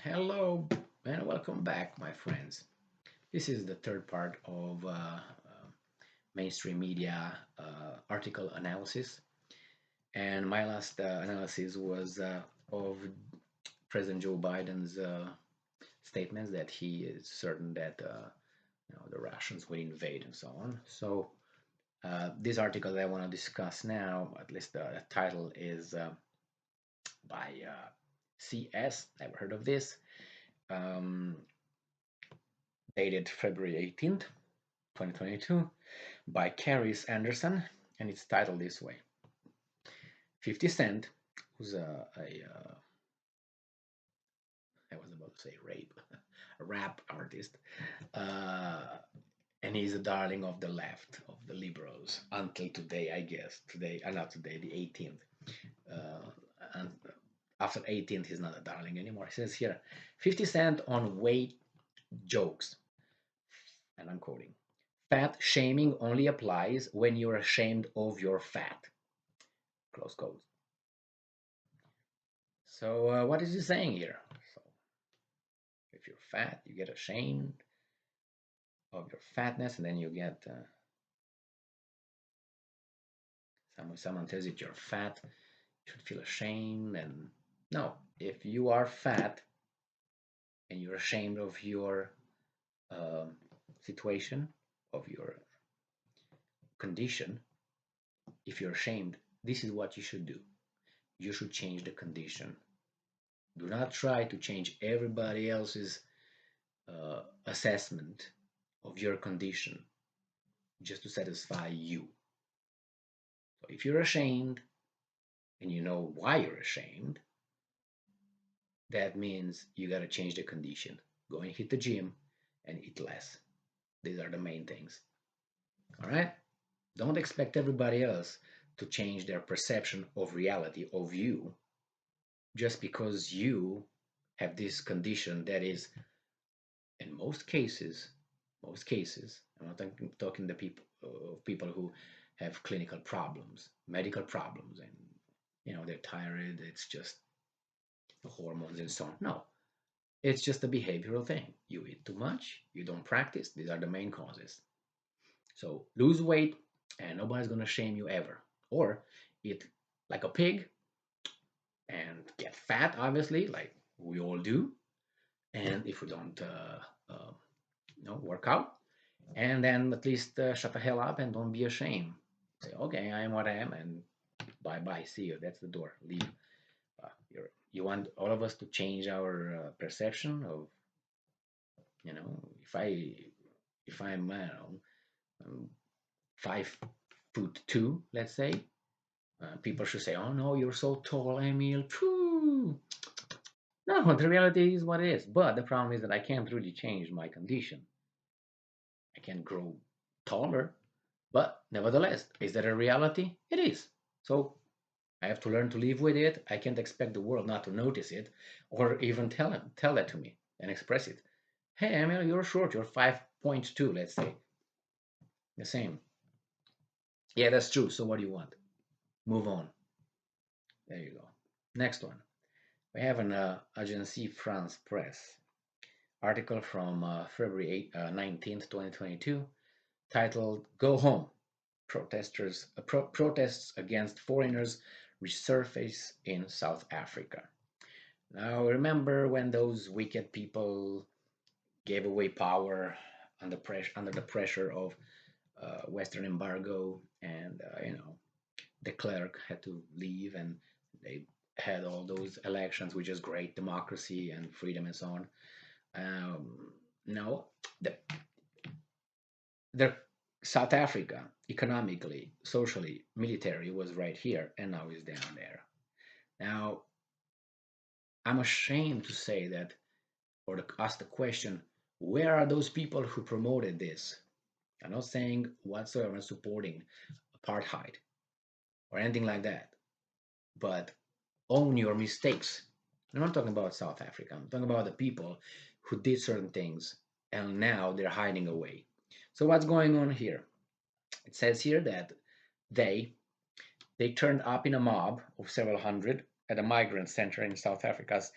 Hello and welcome back, my friends. This is the third part of mainstream media article analysis, and my last analysis was of President Joe Biden's statements that he is certain that the Russians will invade and so on. So this article that I want to discuss now, at least the title is by CS. Never heard of this. Um, Dated February 18th, 2022, by Caris Anderson, and it's titled this way. 50 Cent, who's I was about to say rape, a rap artist, uh, and he's a darling of the left, of the liberals, until today, I guess. Today, not today, the 18th. Uh, and after 18th, he's not a darling anymore. It says here, 50 Cent on weight jokes, and I'm quoting. Fat shaming only applies when you're ashamed of your fat. Close quote. So what is he saying here? So if you're fat, you get ashamed of your fatness, and then you get someone tells you you're fat, you should feel ashamed. And no, if you are fat and you're ashamed of your uh, situation, of your condition, if you're ashamed, this is what you should do. You should change the condition. Do not try to change everybody else's assessment of your condition just to satisfy you. So if you're ashamed and you know why you're ashamed, that means you got to change the condition. Go and hit the gym and eat less. These are the main things. All right? Don't expect everybody else to change their perception of reality of you just because you have this condition that is, in most cases, I'm not talking the people who have clinical problems, medical problems, and they're tired. It's just the hormones and so on. No, it's just a behavioral thing. You eat too much, you don't practice. These are the main causes. So lose weight, and nobody's gonna shame you ever. Or eat like a pig and get fat, obviously, like we all do. And if we don't, work out, and then at least shut the hell up and don't be ashamed. Say, okay, I am what I am, and bye bye, see you. That's the door. Leave. You want all of us to change our perception of, if I'm, I don't know, 5'2", let's say, people should say, oh no, you're so tall, Emil. Phew. No, the reality is what it is. But the problem is that I can't really change my condition. I can grow taller, but nevertheless, is that a reality? It is. So I have to learn to live with it. I can't expect the world not to notice it, or even tell that to me and express it. Hey, Emil, you're short. You're 5.2, let's say. The same. Yeah, that's true. So what do you want? Move on. There you go. Next one. We have an Agence France Presse article from February 19th, 2022, titled "Go Home: Protests against foreigners resurface in South Africa." Now, remember when those wicked people gave away power under the pressure of Western embargo, and the clerk had to leave, and they had all those elections, which is great, democracy and freedom and so on. No, the South Africa, economically, socially, military, was right here, and now is down there. Now, I'm ashamed to say that, or to ask the question, where are those people who promoted this? I'm not saying whatsoever supporting apartheid or anything like that, but own your mistakes. I'm not talking about South Africa. I'm talking about the people who did certain things and now they're hiding away. So what's going on here? It says here that they they turned up in a mob of several hundred at a migrant center in South Africa's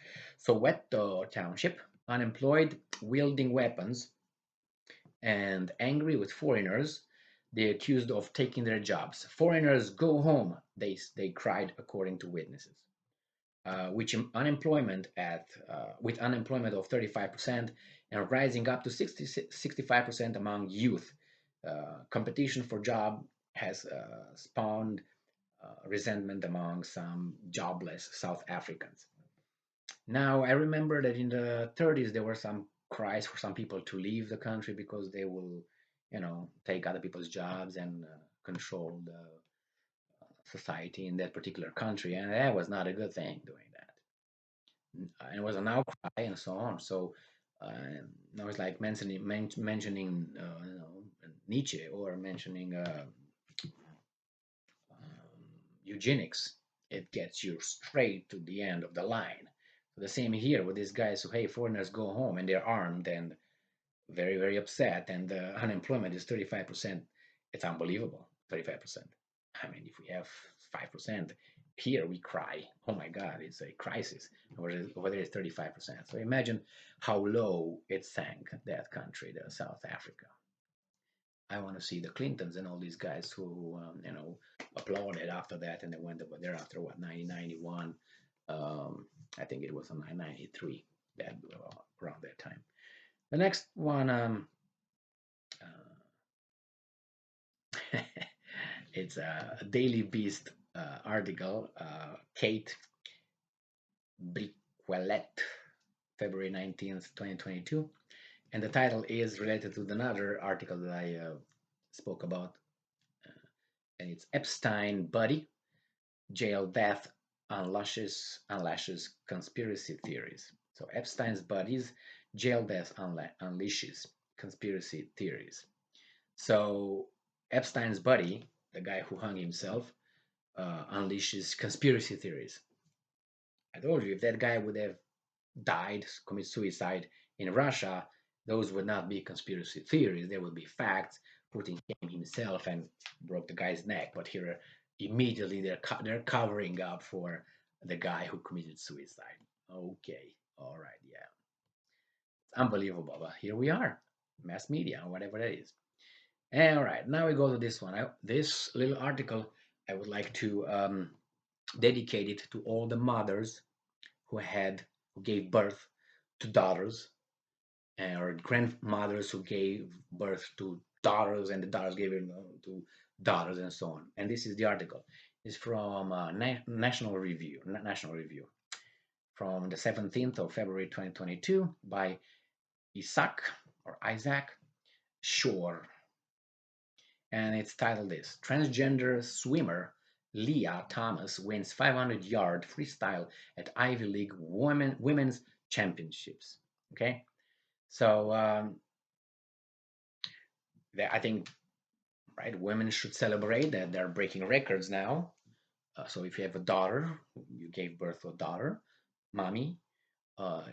Soweto township. Unemployed, wielding weapons, and angry with foreigners, they accused of taking their jobs. Foreigners, go home, they cried, according to witnesses. Which unemployment at with unemployment of 35% and rising up to 65% among youth. Competition for job has spawned resentment among some jobless South Africans. Now, I remember that in the 30s there were some cries for some people to leave the country because they will, take other people's jobs and control the society in that particular country, and that was not a good thing doing that. And it was an outcry and so on. So I was like mentioning Nietzsche or mentioning eugenics. It gets you straight to the end of the line. So the same here with these guys who, hey, foreigners, go home, and they're armed and very, very upset, and the unemployment is 35%. It's unbelievable, 35%. I mean, if we have 5%, here we cry, oh my God, it's a crisis. Over there it's 35%. So imagine how low it sank, that country, the South Africa. I want to see the Clintons and all these guys who, applauded after that, and they went over there after what, 1991. I think it was in 1993, that around that time. The next one, it's a Daily Beast article, Kate Briquelet, February 19th, 2022. And the title is related to another article that I spoke about. And it's Epstein Buddy, Jail Death Unlashes Conspiracy Theories. So Epstein's Buddies, Jail Death Unleashes Conspiracy Theories. So Epstein's buddy, the guy who hung himself, unleashes conspiracy theories. I told you, if that guy would have died, committed suicide in Russia, those would not be conspiracy theories. They would be facts. Putin came himself and broke the guy's neck. But here, immediately they're covering up for the guy who committed suicide. Okay, all right, yeah, it's unbelievable. But here we are, mass media, or whatever that is. All right, now we go to this one. This little article, I would like to dedicate it to all the mothers who gave birth to daughters, or grandmothers who gave birth to daughters, and the daughters gave birth to daughters, and so on. And this is the article. It's from National Review, from the 17th of February 2022 by Isaac Shore, and it's titled this: Transgender Swimmer Leah Thomas wins 500-yard freestyle at Ivy League Women's Championships. Okay, so I think, right, women should celebrate that they're breaking records now. So if you have a daughter, you gave birth to a daughter, mommy,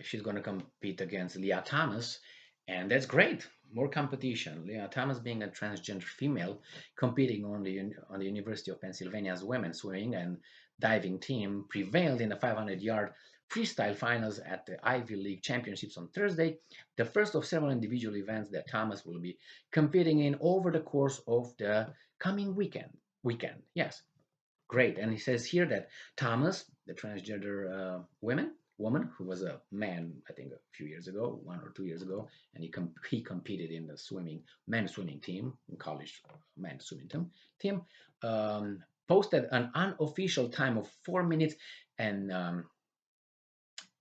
she's going to compete against Leah Thomas, and that's great. More competition. Leah Thomas, being a transgender female, competing on the University of Pennsylvania's women's swimming and diving team, prevailed in the 500-yard freestyle finals at the Ivy League Championships on Thursday, the first of several individual events that Thomas will be competing in over the course of the coming weekend. Yes, great. And he says here that Thomas, the transgender woman who was a man, I think a few years ago, 1 or 2 years ago, and he competed in the men's swimming team, in college men's swimming team, posted an unofficial time of 4 minutes and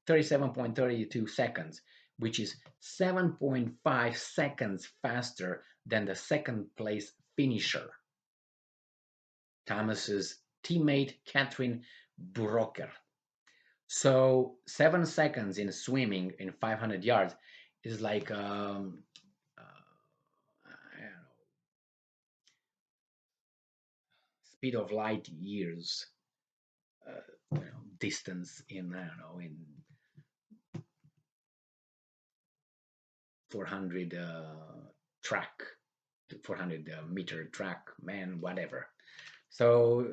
37.32 seconds, which is 7.5 seconds faster than the second place finisher, Thomas's teammate Catherine Broker. So 7 seconds in swimming in 500 yards is like I don't know, speed of light years distance in, I don't know, in 400 track, 400 meter track, man, whatever. So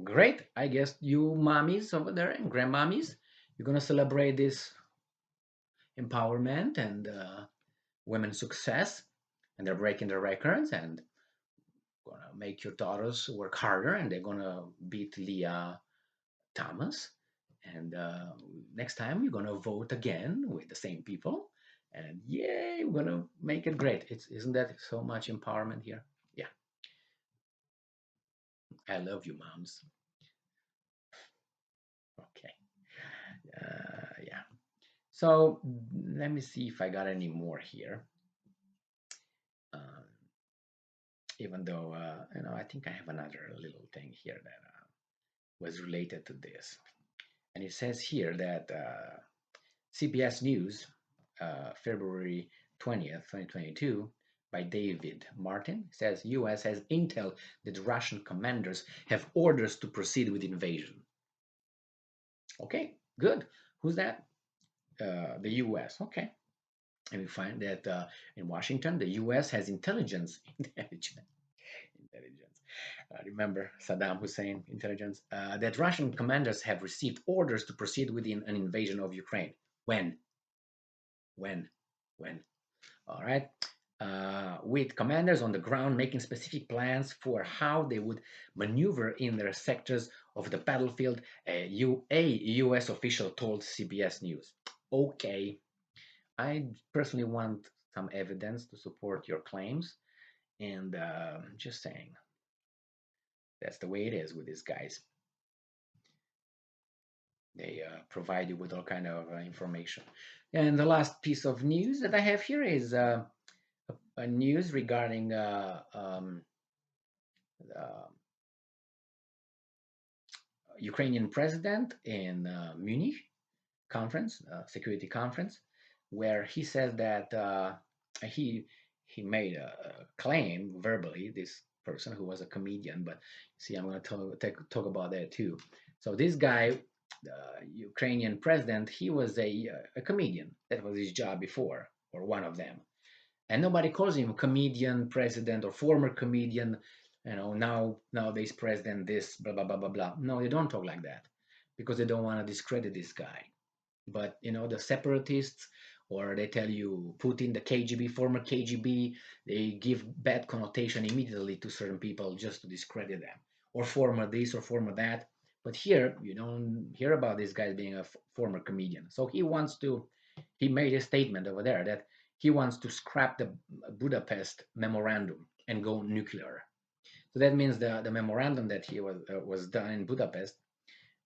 great. I guess you mommies over there and grandmommies, you're gonna celebrate this empowerment and women's success, and they're breaking the records and gonna make your daughters work harder, and they're gonna beat Leah Thomas. And next time you're gonna vote again with the same people, and yay, we're gonna make it great. Isn't that so much empowerment here? Yeah, I love you, moms. Okay, yeah. So let me see if I got any more here. Um, Even though I think I have another little thing here that was related to this, and it says here that CBS News, February 20th, 2022, by David Martin, says U.S. has intel that Russian commanders have orders to proceed with invasion. Okay, good. Who's that? The U.S. Okay, and we find that in Washington, the U.S. has intelligence. Remember Saddam Hussein intelligence, that Russian commanders have received orders to proceed with an invasion of Ukraine. When? When? When? All right. With commanders on the ground making specific plans for how they would maneuver in their sectors of the battlefield, a U.S. official told CBS News. Okay, I personally want some evidence to support your claims, and just saying, that's the way it is with these guys. They provide you with all kind of information. And the last piece of news that I have here is a news regarding uh, Ukrainian president in Munich conference, security conference, where he says that he he made a claim verbally. This person who was a comedian, but see, I'm going to talk about that too. So this guy, the Ukrainian president, he was a comedian. That was his job before, or one of them, and nobody calls him comedian president or former comedian. Nowadays president this blah blah blah blah blah. No, they don't talk like that because they don't want to discredit this guy. But the separatists, or they tell you Putin, the KGB, former KGB, they give bad connotation immediately to certain people just to discredit them, or former this or former that. But here you don't hear about this guy being a former comedian. So he made a statement over there that he wants to scrap the Budapest memorandum and go nuclear. So that means the memorandum that he was done in Budapest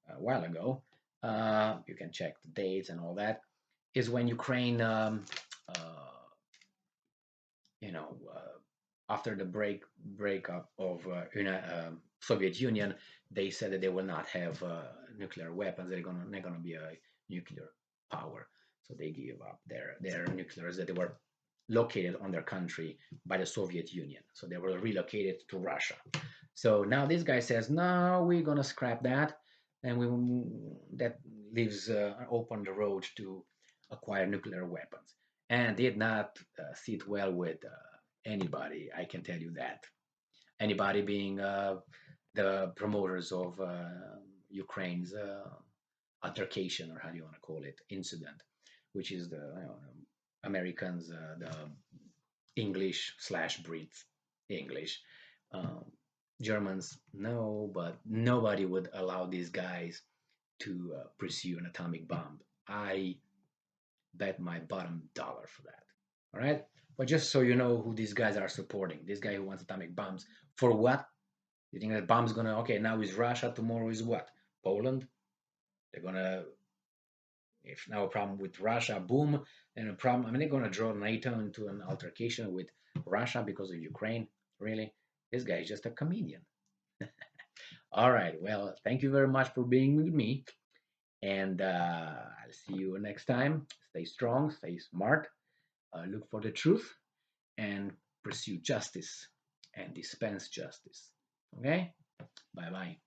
a while ago. You can check the dates and all that. Is when Ukraine, you know, after the breakup of Soviet Union, they said that they will not have nuclear weapons. They're gonna be a nuclear power. So they give up their nuclears that they were located on their country by the Soviet Union. So they were relocated to Russia. So now this guy says, no, we're gonna scrap that, and that leaves open the road to acquire nuclear weapons, and did not sit well with anybody. I can tell you that. Anybody being the promoters of Ukraine's altercation, or how do you want to call it, incident, which is the Americans, the English slash Brits, English. Um, Germans, no, but nobody would allow these guys to pursue an atomic bomb. I bet my bottom dollar for that. All right. But just so you know who these guys are supporting, this guy who wants atomic bombs, for what? You think that bomb's gonna, okay, now is Russia, tomorrow is what? Poland? They're gonna, if now a problem with Russia, boom, and a problem, I mean, they're gonna draw NATO into an altercation with Russia because of Ukraine. Really? This guy is just a comedian. All right. Well, thank you very much for being with me. And I'll see you next time. Stay strong, stay smart, look for the truth, and pursue justice and dispense justice. Okay? Bye bye.